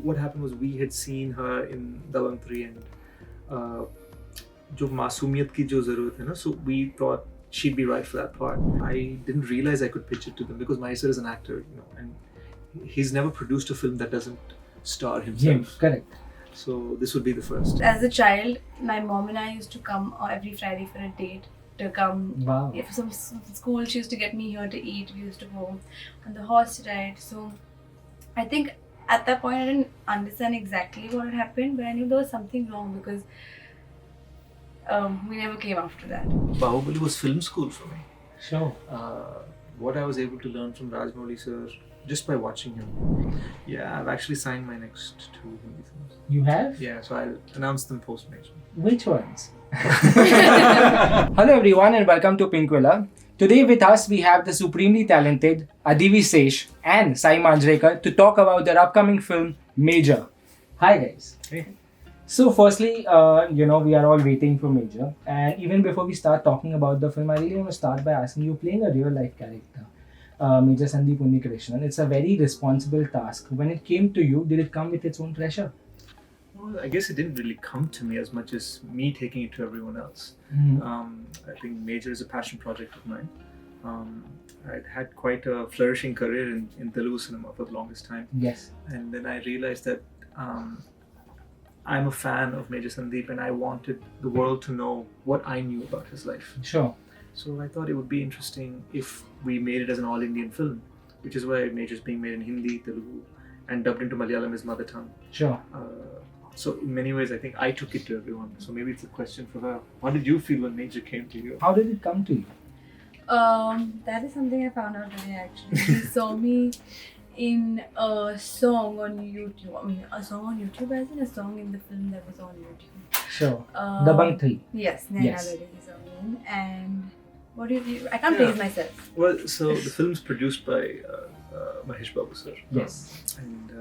what happened was we had seen her in Dabang 3 and जो मासूमियत की जो ज़रूरत है ना, so we thought she'd be right for that part. I didn't realize I could pitch it to them because Mahesh is an actor, and he's never produced a film that doesn't star himself. Correct. So this would be the first. As a child, my mom and I used to come every Friday for a date. To come, Wow. if some school, she used to get me here to eat. We used to go on the horse ride. So I think at that point I didn't understand exactly what had happened, but I knew there was something wrong because we never came after that. Baahubali was film school for me. Sure. What I was able to learn from Rajamouli sir just by watching him. Yeah, I've actually signed my next 2 Hindi films. You have? Yeah, so I'll announce them post-match. Which ones? Hello everyone and welcome to Pinkvilla. Today with us we have the supremely talented Adivi Sesh Saiee Manjrekar to talk about their upcoming film Major. Hi guys. Hey. So firstly, we are all waiting for Major, and even before we start talking about the film, I really want to start by asking you, playing a real life character, Major Sandeep Unnikrishnan, it's a very responsible task. When it came to you, did it come with its own pressure? Well, I guess it didn't really come to me as much as me taking it to everyone else. I think Major is a passion project of mine. I'd had quite a flourishing career in Telugu cinema for the longest time. Yes. And then I realized that I'm a fan of Major Sandeep and I wanted the world to know what I knew about his life. Sure. So I thought it would be interesting if we made it as an all-Indian film, which is why Major is being made in Hindi, Telugu, and dubbed into Malayalam as mother tongue. Sure. So in many ways, I think I took it to everyone. So maybe it's a question for her. What did you feel when Major came to you? How did it come to you? That is something I found out today actually. He saw me in a song on YouTube. I mean, a song on YouTube as in a song in the film that was on YouTube. Sure. Dabang 3. Yes, Yes. he saw me in. And what do you? I can't praise myself. Well, so the film's produced by Mahesh Babu sir. Yes. And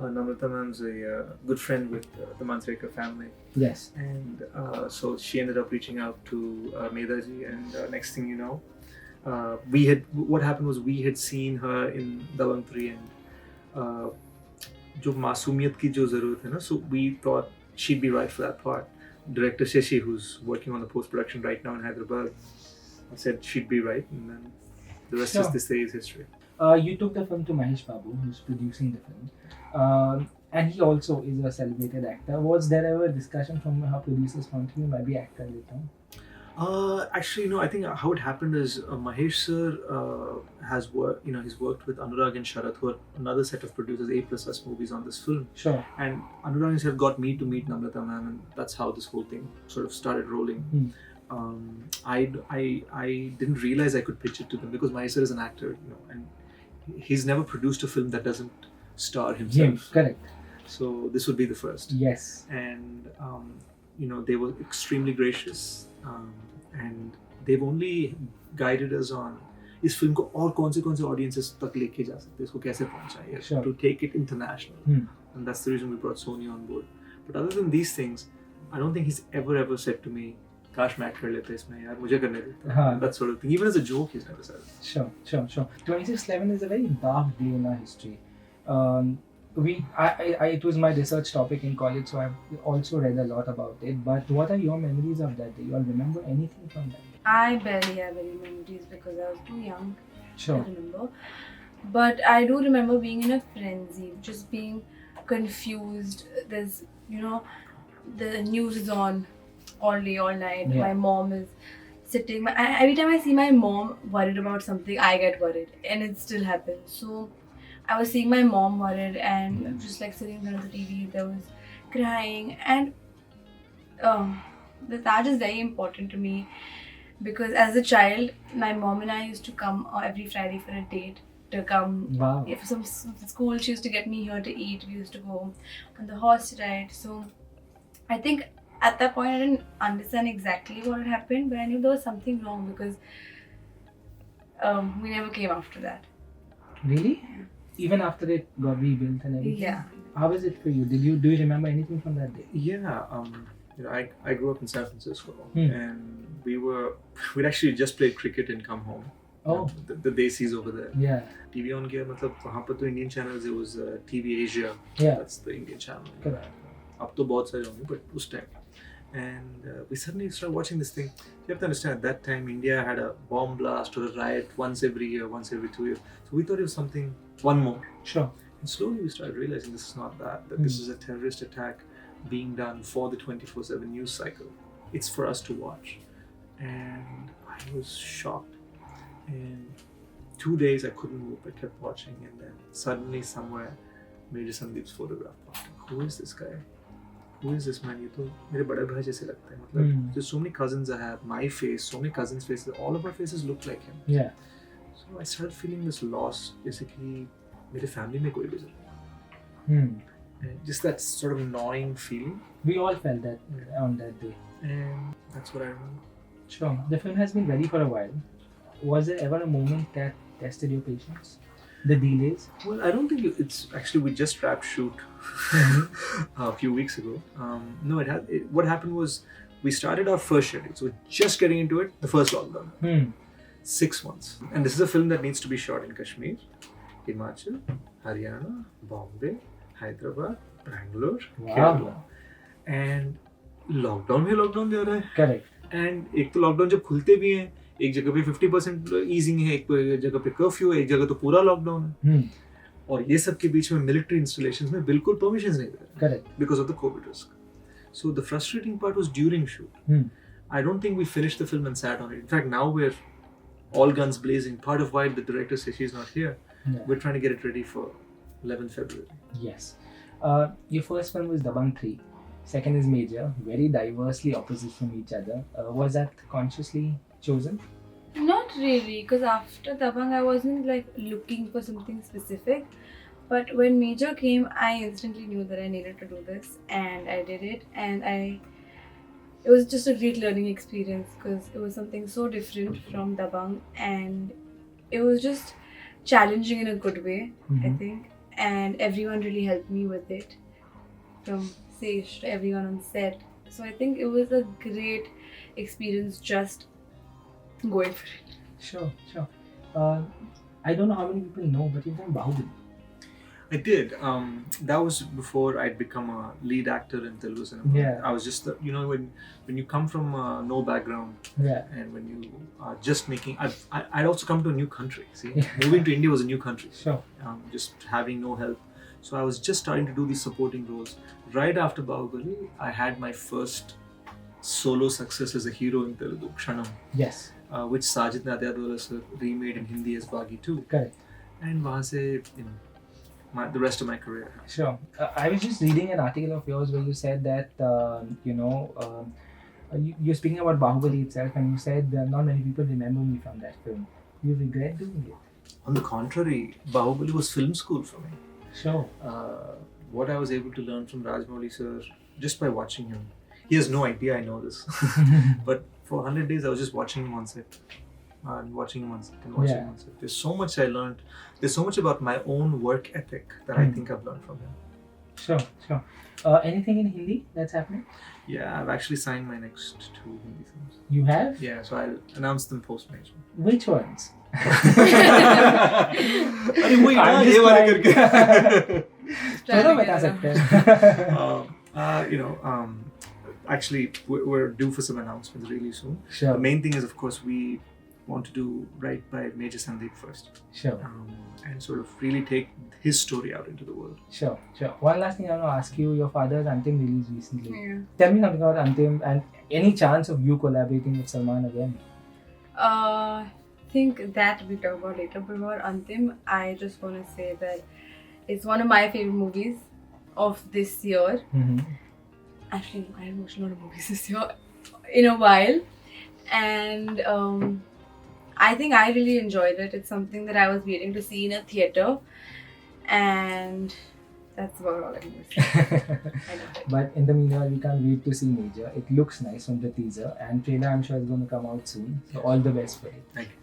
Namrata ma'am's a good friend with the Manjrekar family. Yes. And so she ended up reaching out to Medaji, and next thing you know, what happened was we had seen her in Dabang 3 and जो मासूमियत की जो ज़रूरत है ना, so we thought she'd be right for that part. Director Shashi, who's working on the post-production right now in Hyderabad, said she'd be right, and then the rest Sure. is this day is history. You took the film to Mahesh Babu, who's producing the film, and he also is a celebrated actor. Was there ever a discussion from her producer's point of view, maybe actor later? Actually, no. I think how it happened is Mahesh sir has worked. He's worked with Anurag and Sharat, who are another set of producers, A++ movies on this film. Sure. And Anurag and Sharat got me to meet Namrata ma'am, and that's how this whole thing sort of started rolling. I didn't realize I could pitch it to them because Mahesh sir is an actor, and he's never produced a film that doesn't star himself. Correct. So this would be the first. Yes. And they were extremely gracious, and they've only guided us on इस film को और कौन से audiences तक लेके जा सकते हैं, इसको कैसे पहुंचाएं, Sure. to take it international. And that's the reason we brought Sony on board. But other than these things, I don't think he's ever said to me, काश मैं कर लेता इसमें यार, मुझे करने देता. That sort of thing. Even as a joke, he's never said it. Sure. 2611 is a very dark day in our history. It was my research topic in college, so I've also read a lot about it. But what are your memories of that day? You all remember anything from that day? I barely have any memories because I was too young Sure. to remember. But I do remember being in a frenzy, just being confused. There's, the news is on all day, all night. Yeah. My mom is sitting. Every time I see my mom worried about something, I get worried. And it still happens. So I was seeing my mom worried and just like sitting in front of the TV, there was crying. And that is very important to me because as a child, my mom and I used to come every Friday for a date. To come, Wow. if some school, she used to get me here to eat. We used to go on the horse ride. So I think at that point I didn't understand exactly what had happened, but I knew there was something wrong because we never came after that. Really? Even after it got rebuilt and everything? Yeah. How was it for you? Do you remember anything from that day? Yeah. I grew up in San Francisco, and we'd actually just played cricket and come home, Oh. The desis over there. Yeah. TV on किया मतलब वहाँ पर तो Indian channels it was TV Asia. Yeah. That's the Indian channel. Correct. अब तो बहुत सारे होंगे but उस time. And we suddenly started watching this thing. You have to understand at that time India had a bomb blast or a riot once every year, once every 2 years. So we thought it was something one more. Sure. And slowly we started realizing this is not that this is a terrorist attack being done for the 24/7 news cycle. It's for us to watch. And I was shocked. And 2 days I couldn't move. I kept watching, and then suddenly somewhere Major Sandeep's photograph popped up. Who is this guy? Who is this man? ये तो मेरे बड़े भाई जैसे लगता है. मतलब there's so many cousins I have. My face, so many cousins' faces. All of our faces look like him. Yeah. So I started feeling this loss. जैसे कि मेरे family में कोई गुजर गया. And just that sort of gnawing feeling. We all felt that on that day. And that's what I remember. Sure. The film has been ready for a while. Was there ever a moment that tested your patience? The delays? Well, I don't think it's actually we just wrapped shoot a few weeks ago. No, what happened was we started our first schedule, so we're just getting into it. The first lockdown, 6 months, and this is a film that needs to be shot in Kashmir, Himachal, Haryana, Bombay, Hyderabad, Bangalore, Kerala, and lockdown जा रहा है. Correct. And एक तो lockdown जब खुलते भी हैं एक जगह पे 50% ईजिंग है, एक जगह पे कर्फ्यू है, एक जगह तो पूरा लॉकडाउन है. और ये सब के बीच में मिलिट्री इंस्टॉलेशंस में बिल्कुल परमिशंस नहीं दे रहे. Correct. Because of the covid risk. So the frustrating part was during shoot. I don't think we finished the film and sat on it. In fact now we are all guns blazing. Part of why the director says she's not here. We're trying to get it ready for 11th February. Yes. Your first film was Dabangg 3. Second is Major. Very diversely opposite from each other. Was that consciously chosen? Not really, because after Dabangg I wasn't like looking for something specific. But when Major came, I instantly knew that I needed to do this, and I did it. And it was just a great learning experience because it was something so different from Dabangg, and it was just challenging in a good way, I think. And everyone really helped me with it, from Sesh to everyone on set. So I think it was a great experience just going for it. Sure. I don't know how many people know, but you've done Baahubali. I did. That was before I'd become a lead actor in Telugu cinema. Yeah. I was just, when you come from no background, and when you are just making, I'd also come to a new country. See, moving to India was a new country. Sure. Just having no help. So I was just starting to do these supporting roles. Right after Baahubali, I had my first solo success as a hero in Telugu, Kshanam. Yes. Which Sajid Nadyadwala sir remade in Hindi as Baghi 2. Correct. And वहाँ से, the rest of my career. Sure. I was just reading an article of yours where you said that, you're speaking about Baahubali itself, and you said not many people remember me from that film. You regret doing it? On the contrary, Baahubali was film school for me. Sure. What I was able to learn from Rajamouli sir, just by watching him. He has no idea I know this. But for 100 days, I was just watching him on set. And watching him on set and watching him on set. There's so much I learned. There's so much about my own work ethic that I think I've learned from him. Sure. Anything in Hindi that's happening? Yeah, I've actually signed my next 2 Hindi films. You have? Yeah, so I'll announce them post-major. Which ones? अरे वही ना ये वाले करके. चलो बता सकते हैं. Actually, we're due for some announcements really soon. Sure. The main thing is, of course, we want to do right by Major Sandeep first. Sure. And sort of really take his story out into the world. Sure. One last thing I want to ask you. Your father's Antim released recently. Yeah. Tell me something about Antim and any chance of you collaborating with Salman again? I think that we talk about later. But about Antim, I just want to say that it's one of my favorite movies of this year. Actually, I haven't watched a lot of movies this year in a while, and I think I really enjoyed it. It's something that I was waiting to see in a theatre, and that's about all I can say. I know it. But in the meanwhile, we can't wait to see Major. It looks nice from the teaser, and trailer I'm sure is going to come out soon. So all the best for it. Thank you.